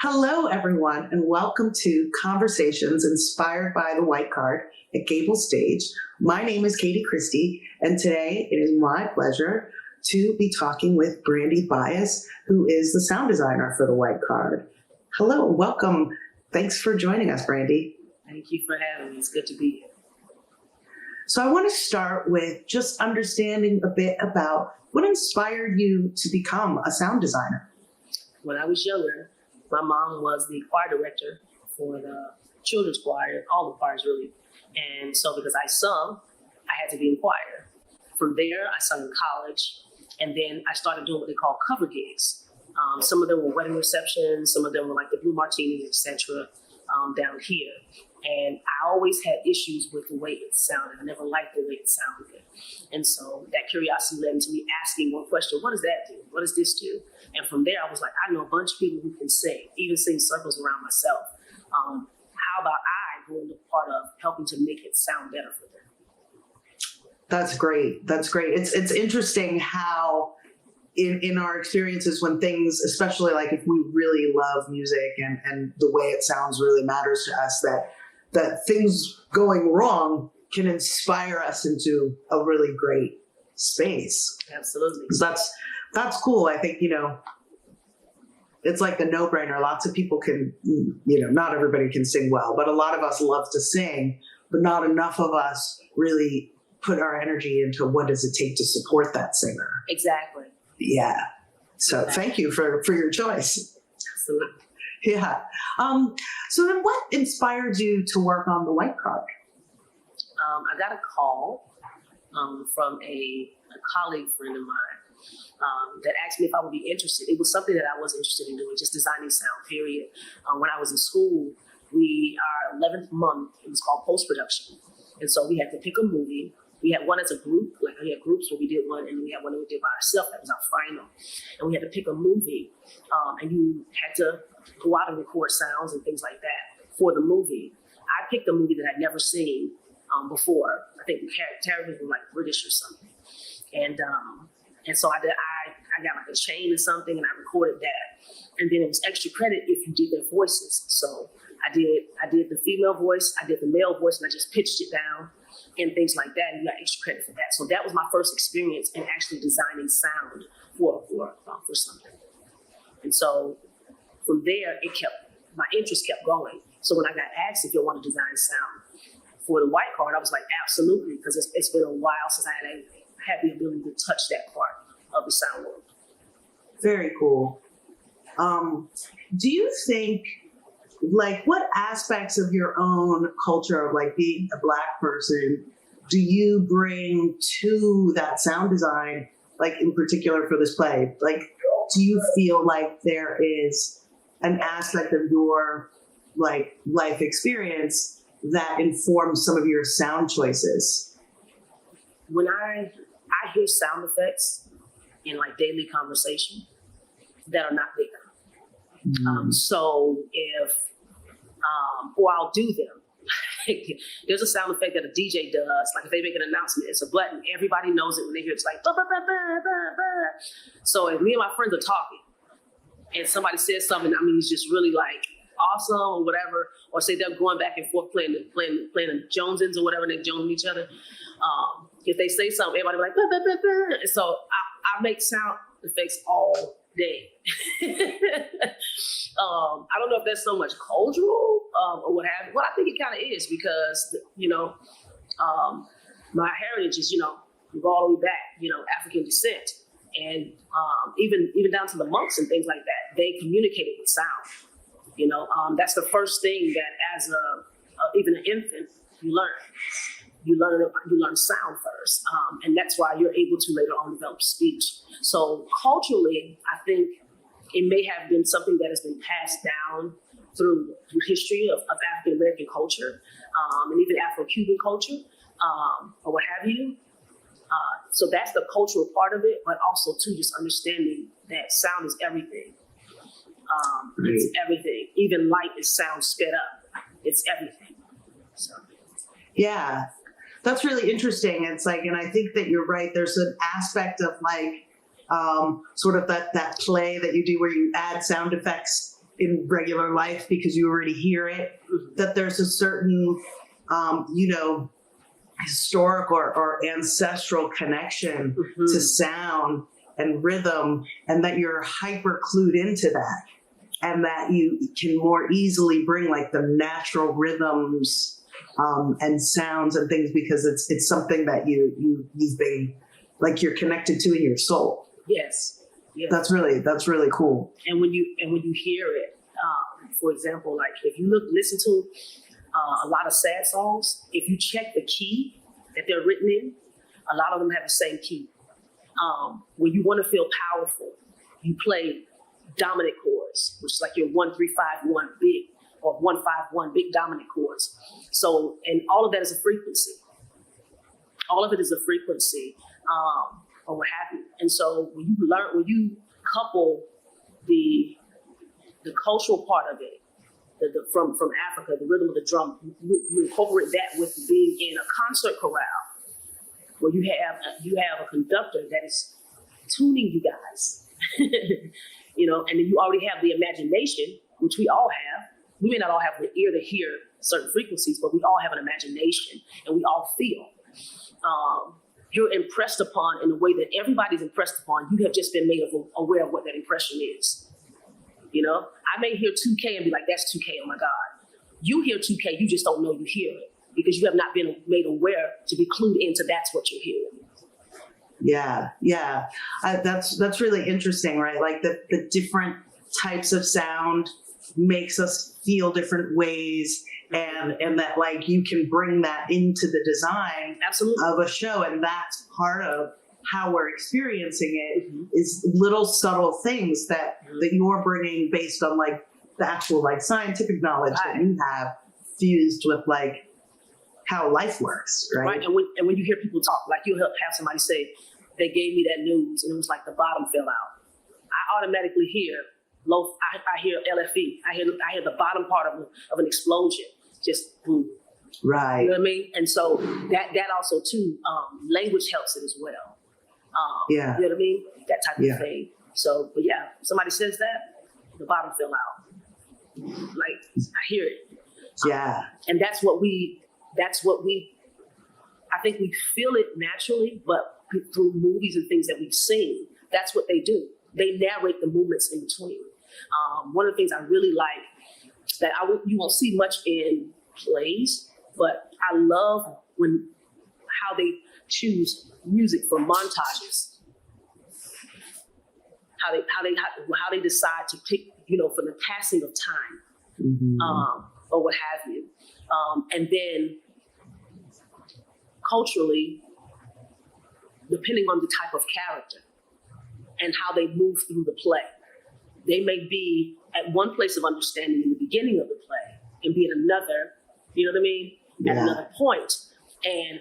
Hello, everyone, and welcome to Conversations Inspired by the White Card at Gable Stage. My name is Christie, and today it is my pleasure to be talking with Brandyé, who is the sound designer for the White Card. Hello, welcome. Thanks for joining us, Brandy. Thank you for having me. It's good to be here. So I want to start with just understanding a bit about what inspired you to become a sound designer. When I was younger, my mom was the choir director for the children's choir, all the choirs really. And so because I sung, I had to be in choir. From there, I sung in college, and then I started doing what they call cover gigs. Some of them were wedding receptions, some of them were like the Blue Martinis, etc. Down here. And I always had issues with the way it sounded. I never liked the way it sounded. And so that curiosity led into me asking one question: what does that do? What does this do? And from there, I was like, I know a bunch of people who can sing, even sing circles around myself. How about I go into part of helping to make it sound better for them? That's great. That's great. It's interesting how in our experiences when things, especially like if we really love music and the way it sounds really matters to us, that things going wrong can inspire us into a really great space. Absolutely. That's cool. I think, it's like a no-brainer. Lots of people can, not everybody can sing well, but a lot of us love to sing, but not enough of us really put our energy into what does it take to support that singer. Exactly. Yeah. So Thank you for your choice. Absolutely. Yeah. So then what inspired you to work on the White Card? I got a call from a colleague friend of mine that asked me if I would be interested. It was something that I was interested in doing, just designing sound, period. When I was in school, our 11th month, it was called post-production. And so we had to pick a movie. We had one as a group, like we had groups where we did one, and we had one that we did by ourselves. That was our final. And we had to pick a movie, and you had to go out and record sounds and things like that for the movie. I picked a movie that I'd never seen before. I think the characters were like British or something. And so I got like a chain or something, and I recorded that. And then it was extra credit if you did their voices. So I did the female voice, I did the male voice, and I just pitched it down and things like that, and you got extra credit for that. So that was my first experience in actually designing sound for something. And so from there, my interest kept going. So when I got asked if you want to design sound for the White Card, I was like, absolutely, because it's been a while since I had the ability to touch that part of the sound world. Very cool. Do you think, like, what aspects of your own culture of like being a Black person do you bring to that sound design, like in particular for this play? Like, do you feel like there is an aspect of your like life experience that informs some of your sound choices? When I hear sound effects in like daily conversation that are not there. So if or I'll do them. There's a sound effect that a DJ does. Like if they make an announcement, it's a button. Everybody knows it when they hear it's like, bah, bah, bah, bah, bah, bah. So if me and my friends are talking and somebody says something, it's just really like awesome or whatever, or say they're going back and forth playing the Jonesins or whatever, and they Jones each other. If they say something, everybody be like, bah, bah, bah, bah. So I make sound effects all day. I don't know if that's so much cultural or what have you. Well, I think it kind of is because, my heritage is, you go all the way back, African descent. And even down to the monks and things like that, they communicated with sound. That's the first thing that as even an infant, you learn. You learn sound first. And that's why you're able to later on develop speech. So culturally, I think it may have been something that has been passed down through history of African American culture, and even Afro-Cuban culture, or what have you. So that's the cultural part of it, but also too just understanding that sound is everything. It's everything. Even light is sound sped up. It's everything. So. Yeah, that's really interesting. It's like, and I think that you're right. There's an aspect of like sort of that play that you do where you add sound effects in regular life because you already hear it, that there's a certain, historic or ancestral connection to sound and rhythm, and that you're hyper clued into that, and that you can more easily bring like the natural rhythms and sounds and things because it's something that you've been like you're connected to in your soul. Yes. That's really cool. And when you hear it, for example, like if you listen to a lot of sad songs, if you check the key that they're written in, a lot of them have the same key. When you want to feel powerful, you play dominant chords, which is like your 1-3-5-1 big or 1-5-1 big dominant chords. So, and all of that is a frequency. All of it is a frequency, or what have you. And so when you couple the cultural part of it, from Africa, the rhythm of the drum, you incorporate that with being in a concert chorale, where you have a conductor that is tuning you guys, and then you already have the imagination, which we all have. We may not all have the ear to hear certain frequencies, but we all have an imagination, and we all feel. You're impressed upon in a way that everybody's impressed upon. You have just been made aware of what that impression is. I may hear 2K and be like, that's 2K, oh my God. You hear 2K, you just don't know you hear it because you have not been made aware to be clued into that's what you're hearing. Yeah. That's really interesting, right? Like the different types of sound makes us feel different ways, and that like you can bring that into the design Absolutely. Of a show, and that's part of how we're experiencing it is little subtle things that you're bringing based on like the actual like scientific knowledge that you have fused with like how life works, right? Right, and when you hear people talk, like you'll have somebody say, they gave me that news and it was like the bottom fell out. I automatically hear low. I hear LFE. I hear the bottom part of an explosion, just boom. Right. You know what I mean? And so that also too, language helps it as well. You know what I mean? That type of thing. So, but yeah, somebody says that, the bottom fell out. Like I hear it. Yeah. And that's what we. I think we feel it naturally, but through movies and things that we've seen, that's what they do. They narrate the movements in between. One of the things I really like that you won't see much in plays, but I love how they choose music for montages. How they decide to pick, for the passing of time, or what have you, and then culturally, depending on the type of character and how they move through the play. They may be at one place of understanding in the beginning of the play and be at another, at another point. And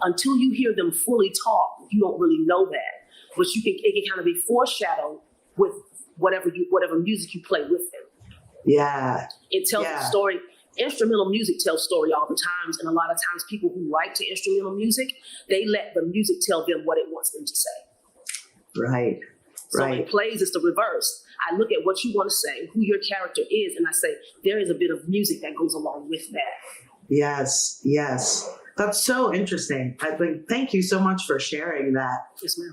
until you hear them fully talk, you don't really know that. But it can kind of be foreshadowed with whatever music you play with them. Yeah. It tells the story. Instrumental music tells story all the times, and a lot of times people who write to instrumental music, they let the music tell them what it wants them to say. Right. So in plays, it's the reverse. I look at what you want to say, who your character is, and I say, there is a bit of music that goes along with that. Yes. That's so interesting. I think, thank you so much for sharing that,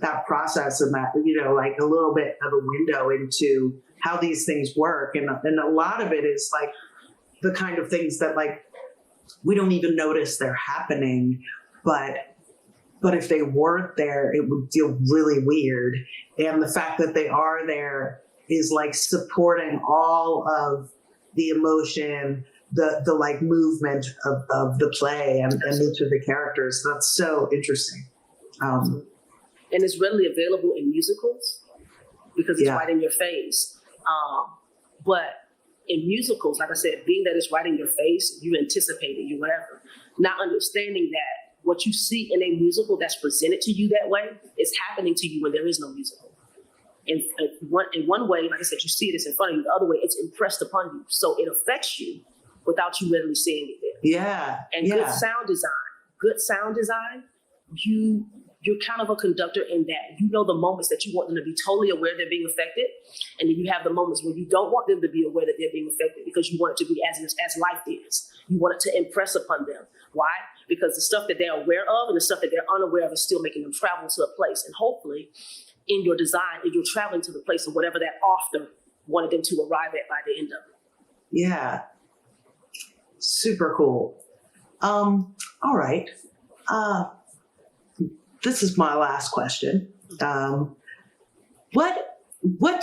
that process and that, like a little bit of a window into how these things work. And a lot of it is like the kind of things that like, we don't even notice they're happening, but if they weren't there, it would feel really weird. And the fact that they are there is like supporting all of the emotion, the like movement of the play and each of the characters. That's so interesting. And it's readily available in musicals because it's right in your face. But in musicals, like I said, being that it's right in your face, you anticipate it, you whatever. Not understanding that what you see in a musical that's presented to you that way is happening to you when there is no musical. In one way, like I said, you see it, it's in front of you. The other way, it's impressed upon you. So it affects you without you readily seeing it there. Yeah. And good sound design, you you're kind of a conductor in that you know the moments that you want them to be totally aware they're being affected, and then you have the moments where you don't want them to be aware that they're being affected because you want it to be as life is. You want it to impress upon them. Why? Because the stuff that they're aware of and the stuff that they're unaware of is still making them travel to a place. And hopefully, in your design, if you're traveling to the place of whatever that author wanted them to arrive at by the end of it. Yeah. Super cool. All right. This is my last question. What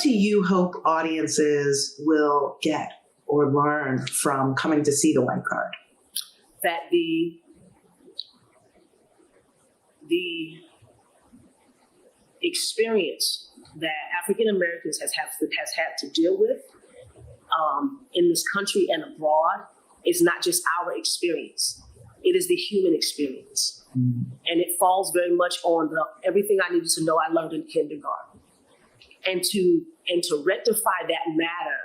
do you hope audiences will get or learn from coming to see the White Card? That the experience that African Americans has had to deal with in this country and abroad is not just our experience. It is the human experience. Mm. And it falls very much on everything I needed to know I learned in kindergarten. And to rectify that matter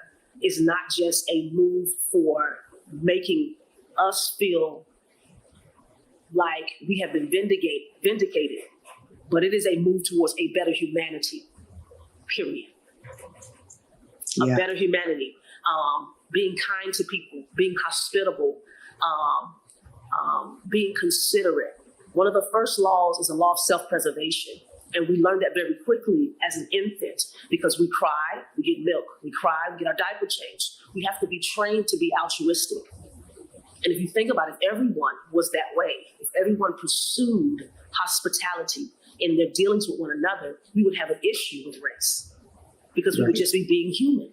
is not just a move for making us feel like we have been vindicated, but it is a move towards a better humanity, period. Yeah. A better humanity. Being kind to people, being hospitable, being considerate. One of the first laws is a law of self-preservation. And we learned that very quickly as an infant because we cry, we get milk, we cry, we get our diaper changed. We have to be trained to be altruistic. And if you think about it, if everyone was that way, if everyone pursued hospitality in their dealings with one another, we would have an issue with race because we would just be being human.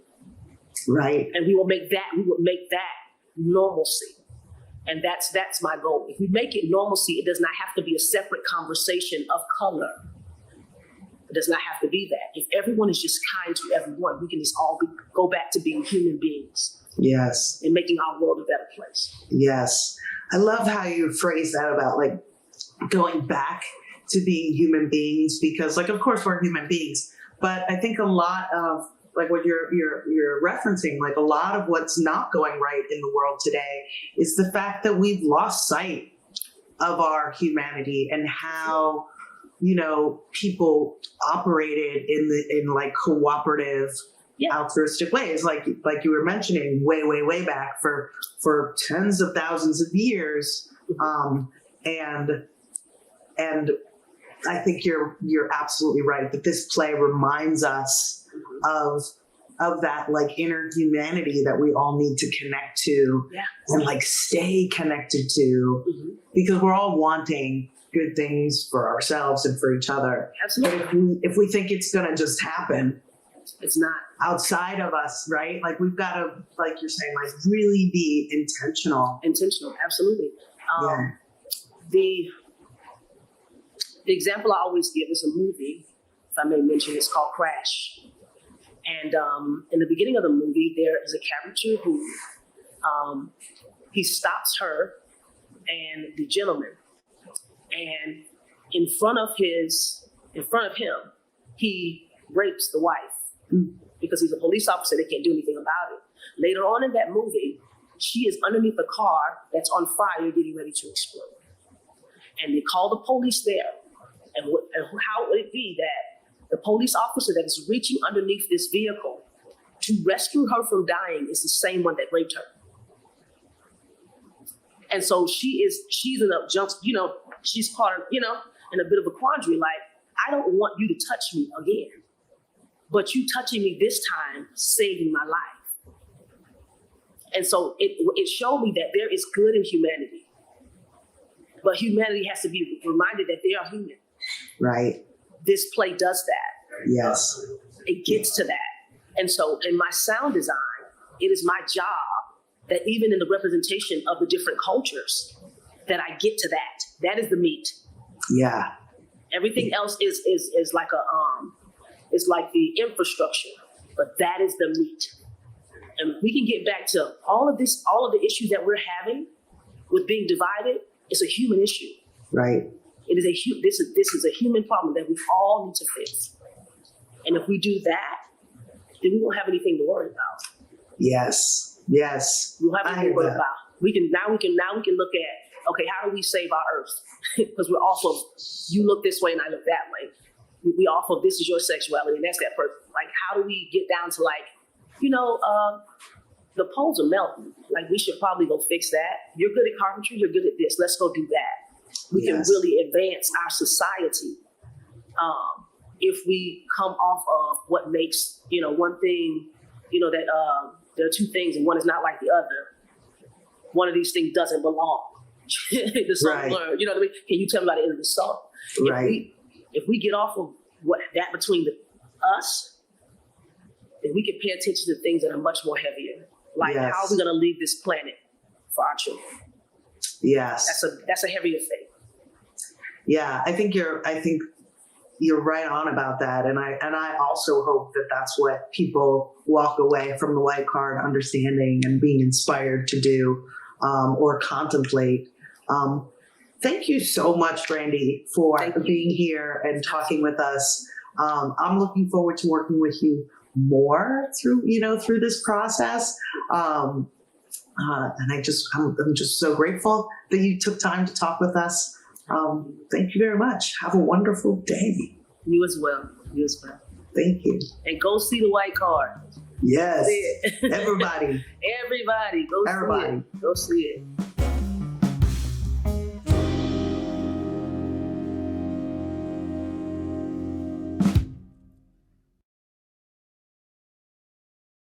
Right. And we would make that normalcy. And that's my goal. If we make it normalcy, it does not have to be a separate conversation of color. It does not have to be that. If everyone is just kind to everyone, we can just all go back to being human beings. Yes. And making our world a better place. Yes. I love how you phrase that about like going back to being human beings because like, of course we're human beings, but I think a lot of like what you're referencing, like a lot of what's not going right in the world today is the fact that we've lost sight of our humanity and how, you know, people operated in like cooperative, altruistic ways, like you were mentioning way back for tens of thousands of years. And I think you're absolutely right that this play reminds us of that like inner humanity that we all need to connect to and like stay connected to because we're all wanting good things for ourselves and for each other. Absolutely. But if we think it's going to just happen, it's not outside of us, right? Like we've got to, like you're saying, like really be intentional. Intentional, absolutely. The example I always give is a movie, if I may mention, it's called Crash. And in the beginning of the movie, there is a character who he stops her and the gentleman, and in front of him, he rapes the wife because he's a police officer. They can't do anything about it. Later on in that movie, she is underneath a car that's on fire, getting ready to explode, and they call the police there. And how would it be that the police officer that is reaching underneath this vehicle to rescue her from dying is the same one that raped her? And so she's in a she's caught, in a bit of a quandary. Like, I don't want you to touch me again, but you touching me this time, saving my life. And so it showed me that there is good in humanity, but humanity has to be reminded that they are human. Right. This play does that. Yes. It gets to that. And so in my sound design, it is my job that even in the representation of the different cultures, that I get to that. That is the meat. Yeah. Everything else is like it's like the infrastructure, but that is the meat. And we can get back to all of the issues that we're having with being divided. It's a human issue. Right. It is this is a human problem that we all need to fix. And if we do that, then we won't have anything to worry about. Yes. Yes. We won't have anything to worry about. We can look at okay, how do we save our earth? Because we're off of, you look this way and I look that way. We off of, this is your sexuality and that's that person. Like, how do we get down to like, the poles are melting. Like, we should probably go fix that. You're good at carpentry, you're good at this. Let's go do that. We can really advance our society if we come off of what makes, one thing, that there are two things and one is not like the other. One of these things doesn't belong. The song learned, you know what I mean? Can you tell me about the end of the song? Right. If we get off of that between us, then we can pay attention to things that are much more heavier. Like, how are we going to leave this planet for our children? Yes. That's a heavier thing. Yeah, I think you're right on about that, and I also hope that that's what people walk away from the white card understanding and being inspired to do or contemplate. Thank you so much, Brandy, for being here and talking with us. I'm looking forward to working with you more through this process. And I'm just so grateful that you took time to talk with us. Thank you very much. Have a wonderful day. You as well. Thank you. And go see the white card. Yes. Everybody. Everybody. Go see it.